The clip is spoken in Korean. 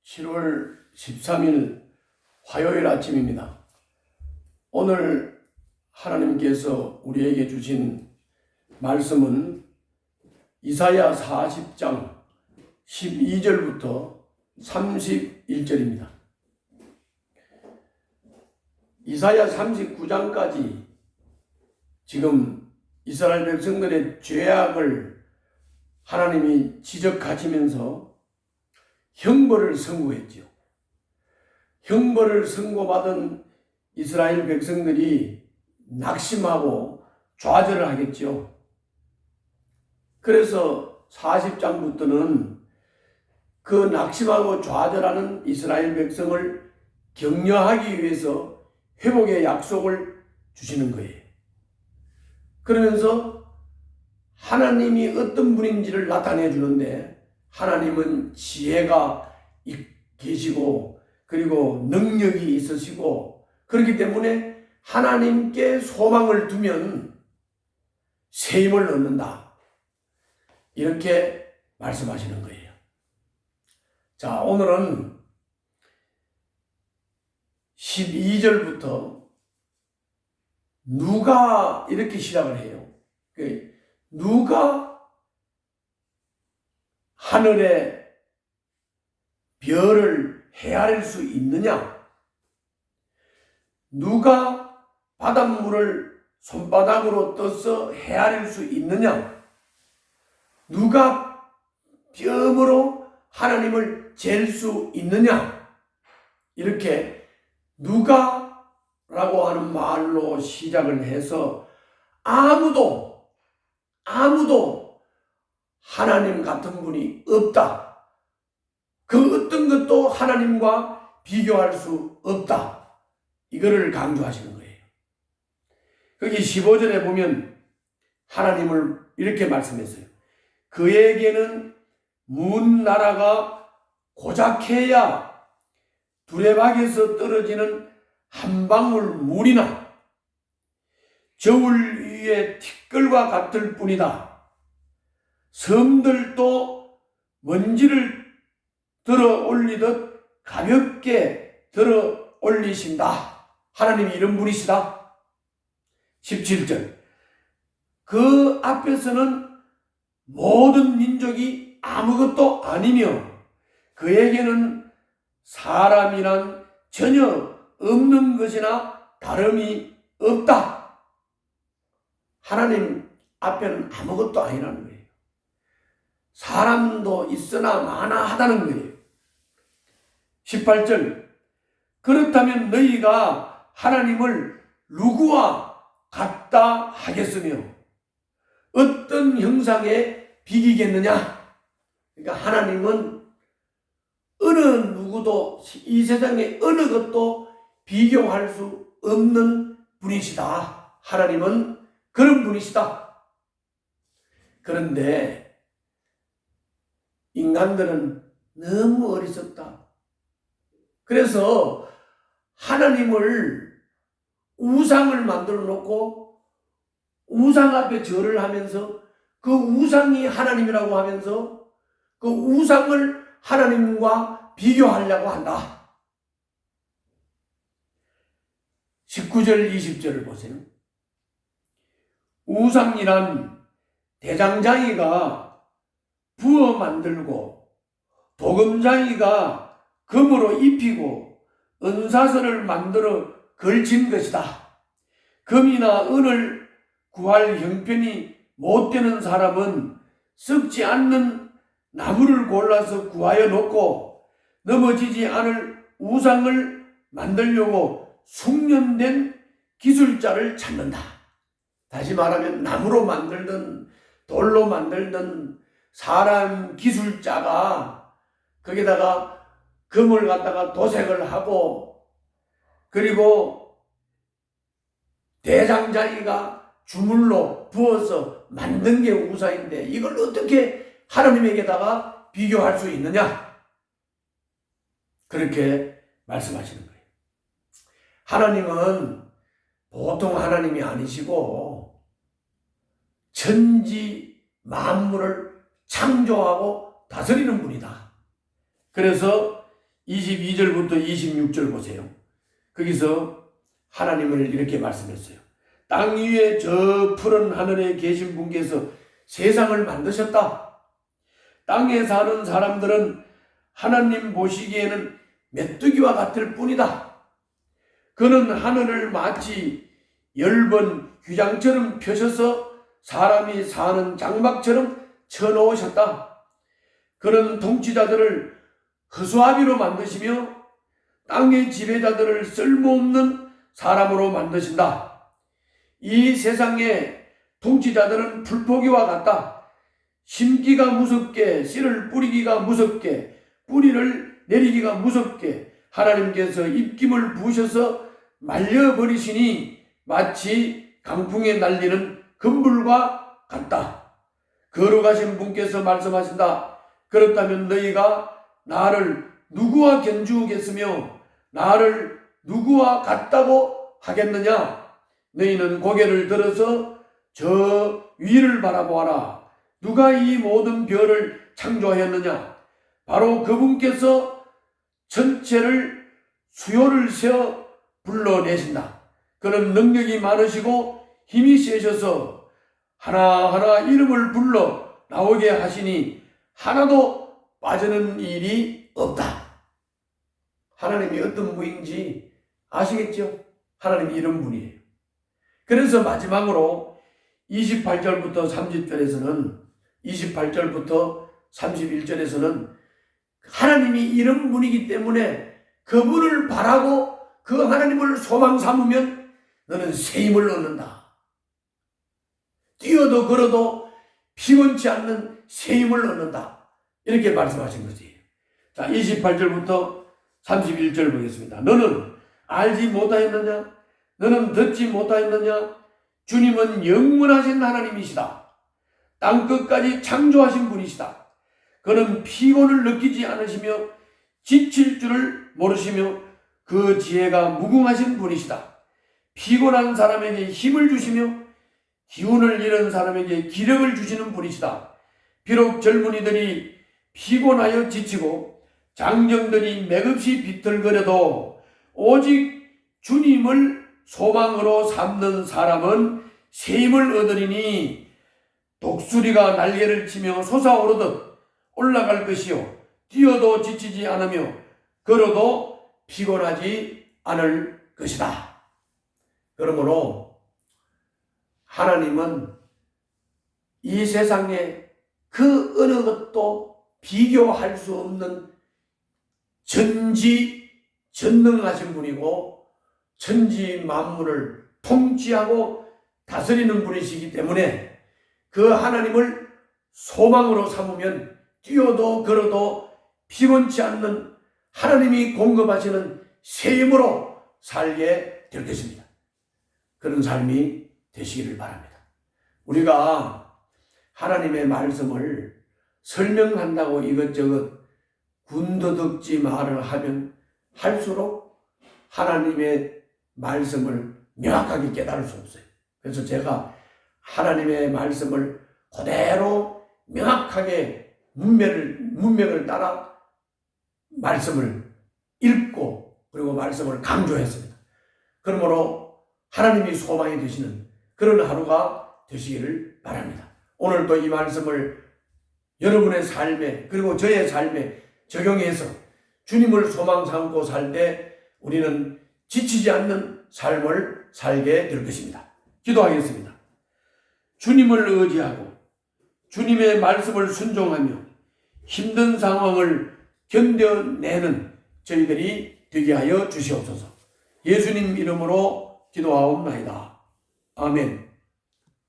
7월 13일 화요일 아침입니다. 오늘 하나님께서 우리에게 주신 말씀은 이사야 40장 12절부터 31절입니다. 이사야 39장까지 지금 이스라엘 백성들의 죄악을 하나님이 지적하시면서 형벌을 선고했지요. 형벌을 선고받은 이스라엘 백성들이 낙심하고 좌절을 하겠지요. 그래서 40장부터는 그 낙심하고 좌절하는 이스라엘 백성을 격려하기 위해서 회복의 약속을 주시는 거예요. 그러면서 하나님이 어떤 분인지를 나타내 주는데, 하나님은 지혜가 계시고 그리고 능력이 있으시고, 그렇기 때문에 하나님께 소망을 두면 새 힘을 얻는다, 이렇게 말씀하시는 거예요. 자, 오늘은 12절부터 누가 이렇게 시작을 해요. 누가 하늘의 별을 헤아릴 수 있느냐? 누가 바닷물을 손바닥으로 떠서 헤아릴 수 있느냐? 누가 뼘으로 하나님을 잴 수 있느냐? 이렇게 누가라고 하는 말로 시작을 해서 아무도 하나님 같은 분이 없다, 그 어떤 것도 하나님과 비교할 수 없다, 이거를 강조하시는 거예요. 거기 15절에 보면 하나님을 이렇게 말씀했어요. 그에게는 먼 나라가 고작해야 두레박에서 떨어지는 한 방울 물이나 저울 위에 티끌과 같을 뿐이다. 섬들도 먼지를 들어 올리듯 가볍게 들어 올리신다. 하나님이 이런 분이시다. 17절. 그 앞에서는 모든 민족이 아무것도 아니며 그에게는 사람이란 전혀 없는 것이나 다름이 없다. 하나님 앞에는 아무것도 아니라는 거예요. 사람도 있으나 마나하다는 거예요. 18절. 그렇다면 너희가 하나님을 누구와 같다 하겠으며 어떤 형상에 비기겠느냐? 그러니까 하나님은 어느 누구도, 이 세상에 어느 것도 비교할 수 없는 분이시다. 하나님은 그런 분이시다. 그런데 인간들은 너무 어리석다. 그래서 하나님을 우상을 만들어 놓고 우상 앞에 절을 하면서 그 우상이 하나님이라고 하면서 그 우상을 하나님과 비교하려고 한다. 19절 20절을 보세요. 우상이란 대장장이가 부어 만들고 도금장이가 금으로 입히고 은사슬을 만들어 걸친 것이다. 금이나 은을 구할 형편이 못 되는 사람은 썩지 않는 나무를 골라서 구하여 놓고 넘어지지 않을 우상을 만들려고 숙련된 기술자를 찾는다. 다시 말하면 나무로 만들든 돌로 만들든 사람 기술자가 거기다가 금을 갖다가 도색을 하고, 그리고 대장장이가 주물로 부어서 만든 게 우상인데 이걸 어떻게 하나님에게다가 비교할 수 있느냐? 그렇게 말씀하시는 거예요. 하나님은 보통 하나님이 아니시고 천지 만물을 창조하고 다스리는 분이다. 그래서 22절부터 26절 보세요. 거기서 하나님을 이렇게 말씀했어요. 땅 위에 저 푸른 하늘에 계신 분께서 세상을 만드셨다. 땅에 사는 사람들은 하나님 보시기에는 메뚜기와 같을 뿐이다. 그는 하늘을 마치 엷은 휘장처럼 펴셔서 사람이 사는 장막처럼 쳐놓으셨다. 그는 통치자들을 허수아비로 만드시며 땅의 지배자들을 쓸모없는 사람으로 만드신다. 이 세상의 통치자들은 풀포기와 같다. 심기가 무섭게, 씨를 뿌리기가 무섭게, 뿌리를 내리기가 무섭게 하나님께서 입김을 부으셔서 말려버리시니 마치 강풍에 날리는 금불과 같다. 거룩하신 분께서 말씀하신다. 그렇다면 너희가 나를 누구와 견주겠으며 나를 누구와 같다고 하겠느냐? 너희는 고개를 들어서 저 위를 바라보아라. 누가 이 모든 별을 창조하였느냐? 바로 그분께서 전체를 수요를 세어 불러내신다. 그는 능력이 많으시고 힘이 세셔서 하나하나 이름을 불러 나오게 하시니 하나도 빠지는 일이 없다. 하나님이 어떤 분인지 아시겠죠? 하나님이 이런 분이에요. 그래서 마지막으로 28절부터 31절에서는 하나님이 이런 분이기 때문에 그분을 바라고 그 하나님을 소망 삼으면 너는 새 힘을 얻는다. 뛰어도 걸어도 피곤치 않는 새 힘을 얻는다. 이렇게 말씀하신 거지. 자, 28절부터 31절 보겠습니다. 너는 알지 못하였느냐? 너는 듣지 못하였느냐? 주님은 영원하신 하나님이시다. 땅끝까지 창조하신 분이시다. 그는 피곤을 느끼지 않으시며 지칠 줄을 모르시며 그 지혜가 무궁하신 분이시다. 피곤한 사람에게 힘을 주시며 기운을 잃은 사람에게 기력을 주시는 분이시다. 비록 젊은이들이 피곤하여 지치고 장정들이 맥없이 비틀거려도 오직 주님을 소망으로 삼는 사람은 새 힘을 얻으리니 독수리가 날개를 치며 솟아오르듯 올라갈 것이요 뛰어도 지치지 않으며 걸어도 피곤하지 않을 것이다. 그러므로 하나님은 이 세상에 그 어느 것도 비교할 수 없는 전지전능하신 분이고 천지 만물을 통치하고 다스리는 분이시기 때문에 그 하나님을 소망으로 삼으면 뛰어도 걸어도 피곤치 않는 하나님이 공급하시는 새 힘으로 살게 될 것입니다. 그런 삶이 되시기를 바랍니다. 우리가 하나님의 말씀을 설명한다고 이것저것 군더덕지 말을 하면 할수록 하나님의 말씀을 명확하게 깨달을 수 없어요. 그래서 제가 하나님의 말씀을 그대로 명확하게 문맥을 따라 말씀을 읽고 그리고 말씀을 강조했습니다. 그러므로 하나님이 소망이 되시는 그런 하루가 되시기를 바랍니다. 오늘도 이 말씀을 여러분의 삶에 그리고 저의 삶에 적용해서 주님을 소망 삼고 살 때 우리는 지치지 않는 삶을 살게 될 것입니다. 기도하겠습니다. 주님을 의지하고 주님의 말씀을 순종하며 힘든 상황을 견뎌내는 저희들이 되게 하여 주시옵소서. 예수님 이름으로 기도하옵나이다. 아멘.